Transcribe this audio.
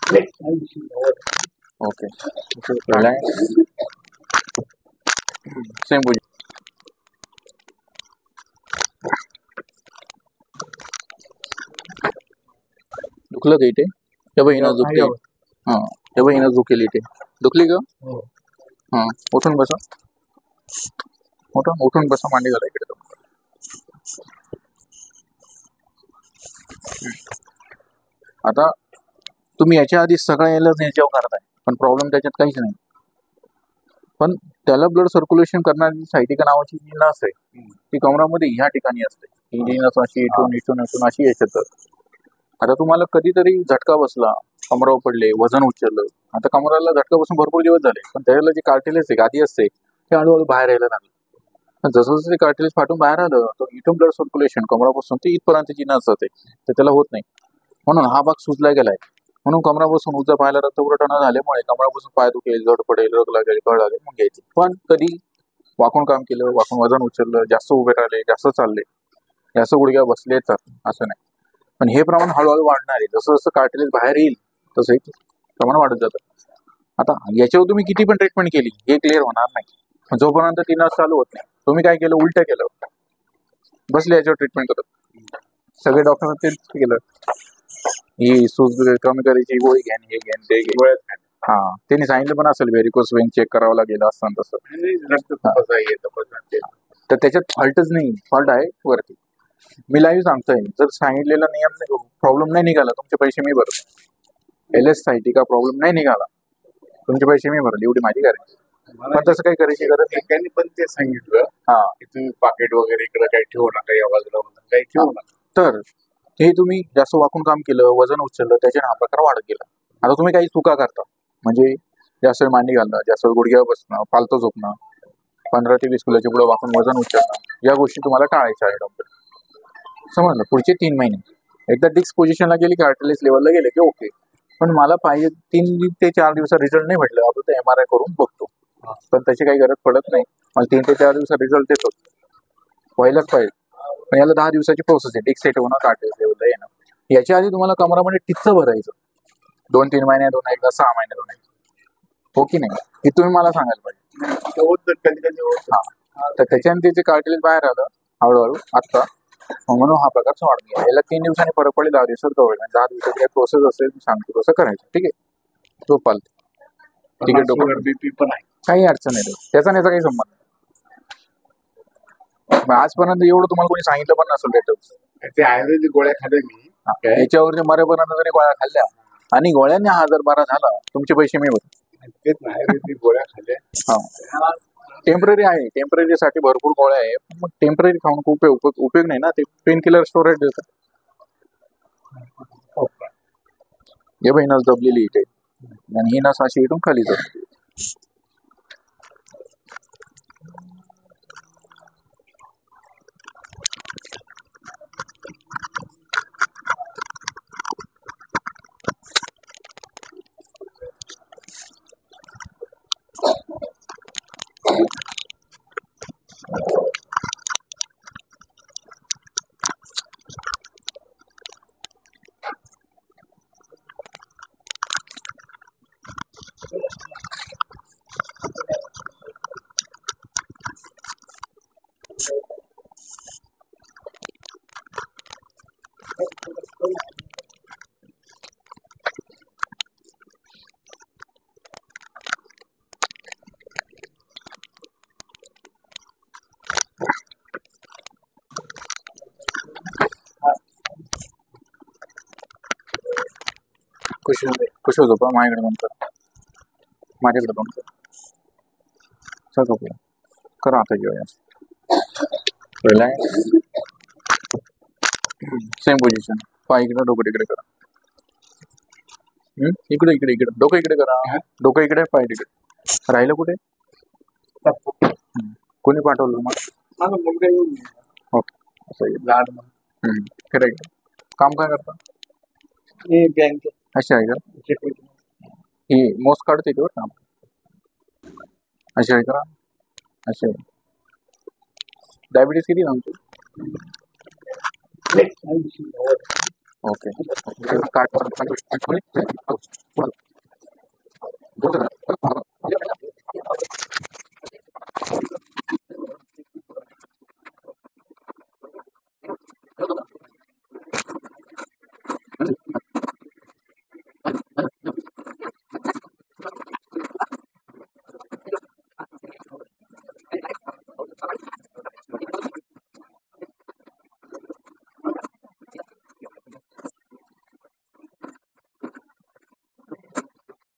Okay relax same position. दुखलं का इथे? तेव्हा हिनं दुखली. हां तेव्हा हिनं दुखेल इथे. दुखली का? हां उठून बसा. उठून बसा. मांडी घाला इकडे. आता तुम्ही याच्या आधी सगळं यायलाच याच्यावर करताय पण प्रॉब्लेम त्याच्यात काहीच नाही. पण त्याला ब्लड सर्क्युलेशन करणारी सायटिका नावाची जी नस आहे ती कमरामध्ये ह्या ठिकाणी असते. ही नस अशी इथून इथून इथून अशी याच्यात. आता तुम्हाला कधीतरी झटका बसला, कमरावर पडले, वजन उचललं. आता कमराला झटका बसून भरपूर दिवस झाले पण त्याला जे कार्टिलेज आहे गादी असते ते हळूहळू बाहेर यायला लागलं. जसं जसं ते कार्टिलेज फाटून बाहेर आलं तर इथून ब्लड सर्क्युलेशन कमरापासून ते इथपर्यंतची नस जाते तर त्याला होत नाही. म्हणून हा भाग सुजला गेलाय. म्हणून कमरापासून उजव्या पायाला रक्तपुरवठा न झाल्यामुळे कमरापासून पाय दुखेल, जड पडेल, रग लागेल, कळ लागेल मग घ्यायची. पण कधी वाकून काम केलं, वाकून वजन उचललं, जास्त उभे राहिले, जास्त चालले, जास्त गुडघ्या बसले तर असं नाही. पण हे प्रमाण हळूहळू वाढणार आहे. जसं जसं कार्टिलेज बाहेर येईल तसं हे प्रमाण वाढत जातं. आता याच्यावर तुम्ही किती पण ट्रीटमेंट केली हे क्लिअर होणार नाही. जोपर्यंत ती नस चालू होत नाही. तुम्ही काय केलं? उलट केलं. बसले याच्यावर ट्रीटमेंट करत. सगळे डॉक्टर तेच केलं. ही सूज कमी करायची गोळी घ्या, हे घ्या, ते घ्या. हा त्यांनी सांगितलं पण असेल व्हेरिकोस वेन चेक करावं लागेल असं तसं. तर त्याच्यात फॉल्टच नाही. फॉल्ट आहे वरती. मी लाईव्ह सांगतोय. जर सांगितलेला नियम प्रॉब्लेम नाही निघाला तुमचे पैसे मी भरतो. LS सायटिका प्रॉब्लेम नाही निघाला तुमचे पैसे मी भरले एवढी माझी गॅरंटी. पण तसं काही करायची गरज नाही. त्यांनी पण ते सांगितलं हा की तुम्ही पाकिट वगैरे इकडे काही ठेवू नका, या बाजूला काही ठेवू नका. तर हे तुम्ही जास्त वाकून काम केलं, वजन उचललं, त्याच्याने हा प्रकार वाढत गेला. आता तुम्ही काही चुका करता म्हणजे जास्त वेळ मांडी घालणं, जास्त वेळ गुडघ्यावर बसणं, पालतं झोपणं, 15 ते 20 किलोच्या पुढे वाकून वजन उचलणं, या गोष्टी तुम्हाला टाळायच्या आहे डॉक्टर. समजलं? पुढचे 3 महिने एकदा डिस्क पोझिशनला गेली की कार्टिलेज लेवलला गेले की ओके. पण मला पाहिजे 3 ते 4 दिवसात रिझल्ट नाही भेटलं आपण ते MRI करून बघतो. पण त्याची काही गरज पडत नाही. मला 3 ते 4 दिवसात रिझल्ट देतो पहिलाच पाहिजे. पण याला 10 दिवसाची प्रोसेस आहे. डिस्क सेट होणं, कार्टिलेज लेवलला येणं. याच्या आधी तुम्हाला कमरामध्ये टिच्च भरायचं 2-3 महिन्यातून एकदा, 6 महिन्यातून एकदा. हो की नाही? हे तुम्ही मला सांगायला पाहिजे. कधी कधी होत. हा तर त्याच्याने त्याचे कार्टिलेज बाहेर आलं हळूहळू आत्ता. म्हणून हा प्रकार वाढत गेला. याला 3 दिवसांनी फरक पडेल, 10 दिवसात कवळ. 10 दिवसाची काही प्रोसेस असेल मी सांगतो तसं करायचं. ठीक आहे? तो पालतो. ठीक आहे. डोकं BP पण आहे. काही अडचण नाही. त्याचा त्याचा काही संबंध नाही. आजपर्यंत एवढं तुम्हाला कोणी सांगितलं पण नसेल त्याच्यावर. ते आयुर्वेदिक गोळ्या खाल्ल्या मी. याच्यावर मरेपर्यंत जरी गोळ्या खाल्ल्या आणि गोळ्यांनी हा जर बरा झाला तुमचे पैसे मी भरतो. तेच आयुर्वेदिक गोळ्या खाल्ल्या. हा टेम्पररी आहे. टेम्पररीसाठी भरपूर गोळ्या आहे. मग टेम्पररी खाऊन खूप उपयोग नाही ना. ते पेन किलर स्टोरेज देतात. हे बाई नस दबलेली इथे आणि ही नस अशी इथून खाली जाते. खुश होतो पण माझ्याकडे नंतर माझ्याकडे नंतर सगळं करा आता जेव्हा रिलॅक्स सेम पोझिशन. पाय इकडे, डोकं तिकडे करा. इकडे इकडे इकडे डोकं इकडे करा. डोकं इकडे, पाय तिकडे. राहिलं कुठे? कोणी पाठवलं माझा मुलगा येऊन ओके असं करेक्ट. काम काय करता? बँक असे आहे का? ही मोस्ट काढते तेव्हा काम असे आहे का? असे डायबिटीज किती आमची? ओके बरोबर.